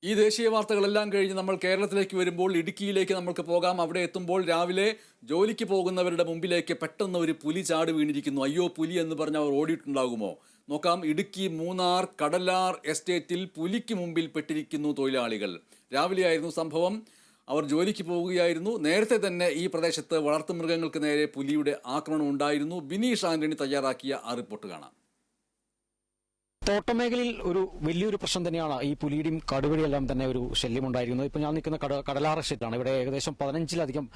ഈ ദേശീയ വാർത്തകളെല്ലാം കഴിഞ്ഞ് നമ്മൾ കേരളത്തിലേക്ക് വരുമ്പോൾ ഇടുക്കിയിലേക്ക് നമുക്ക് പോകാം. അവിടെ എത്തുമ്പോൾ രാവിലെ ജോലിക്ക് പോകുന്നവരുടെ മുമ്പിലേക്ക് പെട്ടെന്ന് ഒരു പുലി ചാടി വീണിരിക്കുന്നു. അയ്യോ പുലി എന്ന് പറഞ്ഞ് അവർ ഓടിയിട്ടുണ്ടാകുമോ? നോക്കാം. ഇടുക്കി മൂന്നാർ കടലാർ എസ്റ്റേറ്റിൽ പുലിക്ക് മുമ്പിൽ പെട്ടിരിക്കുന്നു തൊഴിലാളികൾ. രാവിലെയായിരുന്നു സംഭവം. അവർ ജോലിക്ക് പോവുകയായിരുന്നു. നേരത്തെ തന്നെ ഈ പ്രദേശത്ത് വളർത്തുമൃഗങ്ങൾക്ക് നേരെ പുലിയുടെ ആക്രമണം ഉണ്ടായിരുന്നു. ബിനീഷ് ആന്റണി തയ്യാറാക്കിയ ആ റിപ്പോർട്ട് കാണാം. തോട്ടമേഖലയിൽ ഒരു വലിയൊരു പ്രശ്നം തന്നെയാണ് ഈ പുലിയുടെയും കടുവയുടെയെല്ലാം തന്നെ ഒരു ശല്യമുണ്ടായിരുന്നത്. ഇപ്പോൾ ഞാൻ നിൽക്കുന്ന കടലാർ എസ്റ്റേറ്റാണ്. ഇവിടെ ഏകദേശം 15-ലധികം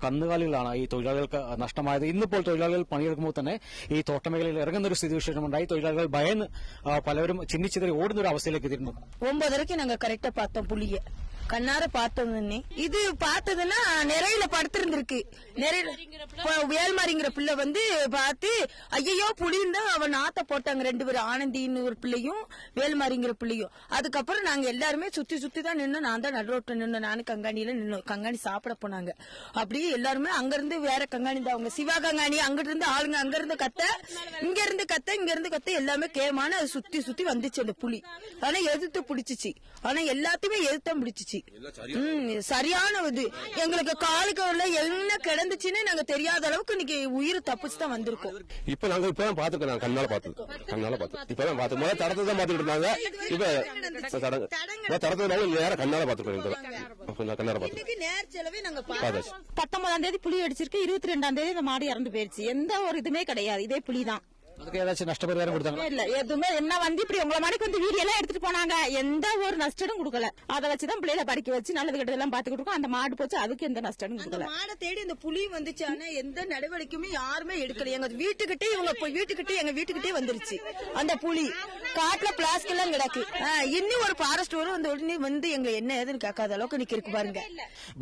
കന്നുകാലികളാണ് ഈ തൊഴിലാളികൾക്ക് നഷ്ടമായത്. ഇന്നിപ്പോൾ തൊഴിലാളികൾ പണിയെടുക്കുമ്പോൾ തന്നെ ഈ തോട്ടമേഖലയിൽ ഇറങ്ങുന്ന ഒരു സ്ഥിതിവിശേഷമുണ്ടായി. തൊഴിലാളികൾ ഭയന്ന് പലരും ചിന്നിച്ചിതറി ഓടുന്ന ഒരു അവസ്ഥയിലേക്ക് എത്തിയിരുന്നു. 9:30 நாங்க கரெக்டா பார்த்தோம் புலிய கண்ணார பார்த்தோம். இது பார்த்ததுன்னா நிறையில படுத்திருந்திருக்கு. வேல்மாரிங்கிற பிள்ளை வந்து பார்த்து ஐயோ புலின்னு அவன் ஆத்த போட்டாங்க. 2 பேரும் ஆனந்தின்னு ஒரு பிள்ளையும் வேல்மாரிங்கிற பிள்ளையும். அதுக்கப்புறம் நாங்க எல்லாருமே சுத்தி தான் நின்னோம். நான் தான் நடுரோட்ல நின்னோம். நானும் கங்காணியில நின்னோம். கங்காணி சாப்பிட போனாங்க. அப்படியே எல்லாருமே அங்க இருந்து வேற கங்காணி தான் அவங்க சிவா கங்காணி அங்கிட்டு இருந்து ஆளுங்க அங்க இருந்து கத்த இங்க இருந்து கத்த எல்லாமே கேமான சுத்தி வந்துச்சு அந்த புலி. ஆனா எதிர்த்து பிடிச்சிச்சு. ஆனா எல்லாத்தையுமே எதிர்த்தான் பிடிச்சிச்சு. சரியான இது எங்களுக்கு காலுக்கு என்ன கிடந்துச்சுன்னு நாங்க தெரியாத அளவுக்கு இன்னைக்கு உயிர் தப்பிச்சு தான் வந்திருக்கோம். இப்ப நாங்க இப்பதான் பாத்துக்கோம். நான் கண்ணால பார்த்தோம். இப்பதான் பார்த்து முதல்ல தடத்தை தான் பாத்துக்கிட்டு இருந்தாங்க. இப்ப தடத்தை நேர கண்ணால பாத்துக்கோம். கண்ணால பார்த்து நேர் செலவே நாங்க 19ஆம் தேதி புலி அடிச்சிருக்கு. 22ஆம் தேதி இந்த மாடு இறந்து போயிருச்சு. எந்த ஒரு இதுமே கிடையாது. இதே புலிதான். அதுக்கு ஏதாச்சும் நஷ்டபரிகாரம் கொடுத்தாங்க? இல்ல எதுவுமே. என்ன வந்து இப்படி உங்களை மாடிக்கு வந்து வீடியோ எல்லாம் எடுத்துட்டு போனாங்க. எந்த ஒரு நஷ்டம் கொடுக்கல. அதை வச்சுதான் பிள்ளைகளை படிக்க வச்சு நல்லது கெட்டதெல்லாம் பாத்துக்கிட்டு இருக்கோம். அந்த மாடு போச்சு, அதுக்கு எந்த நஷ்டம் கொடுக்கல. மாடை தேடி இந்த புலி வந்துச்சு. ஆனா எந்த நடவடிக்கையுமே யாருமே எடுக்கல. எங்க வீட்டுக்கிட்டே எங்க வீட்டுக்கிட்டே வந்துருச்சு அந்த புலி. காட்டுல பிளாஸ்டிக் எல்லாம் கிடக்கு. இன்னும் ஒரு ஃபாரஸ்ட் வரும் அந்த உடனே வந்து எங்க என்ன ஏதுன்னு கேட்காத அளவுக்கு நிக்க இருக்கு பாருங்க.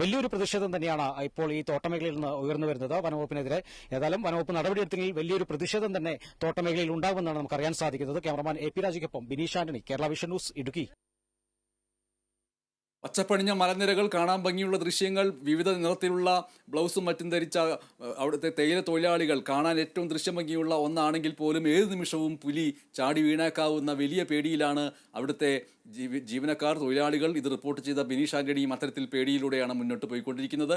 വലിയൊരു പ്രതിഷേധം തന്നെയാണ് ഇപ്പോൾ ഈ തോട്ടമേഖലയിൽ നിന്ന് ഉയർന്നു വരുന്നത് വനവകുപ്പിനെതിരെ. ഏതായാലും വനവകുപ്പ് നടപടിയെടുത്തിൽ വലിയൊരു പ്രതിഷേധം തന്നെ തോട്ടമേഖലയിൽ ഉണ്ടാകുമെന്നാണ് നമുക്ക് അറിയാൻ സാധിക്കുന്നത്. ക്യാമറമാൻ എ പി രാജയ്ക്കൊപ്പം ബിനീഷ് ആന്റണി, കേരള വിഷൻ ന്യൂസ്, ഇടുക്കി. പച്ചപ്പണിഞ്ഞ മലനിരകൾ, കാണാൻ ഭംഗിയുള്ള ദൃശ്യങ്ങൾ, വിവിധ നിറത്തിലുള്ള ബ്ലൗസും മറ്റും ധരിച്ച അവിടുത്തെ തേയില തൊഴിലാളികൾ കാണാൻ ഏറ്റവും ദൃശ്യഭംഗിയുള്ള ഒന്നാണെങ്കിൽ പോലും ഏത് നിമിഷവും പുലി ചാടി വീണേക്കാവുന്ന വലിയ പേടിയിലാണ് അവിടുത്തെ ജീവനക്കാർ, തൊഴിലാളികൾ. ഇത് റിപ്പോർട്ട് ചെയ്ത ബിനീഷ് ആന്റണിയും അത്തരത്തിൽ പേടിയിലൂടെയാണ് മുന്നോട്ട് പോയിക്കൊണ്ടിരിക്കുന്നത്.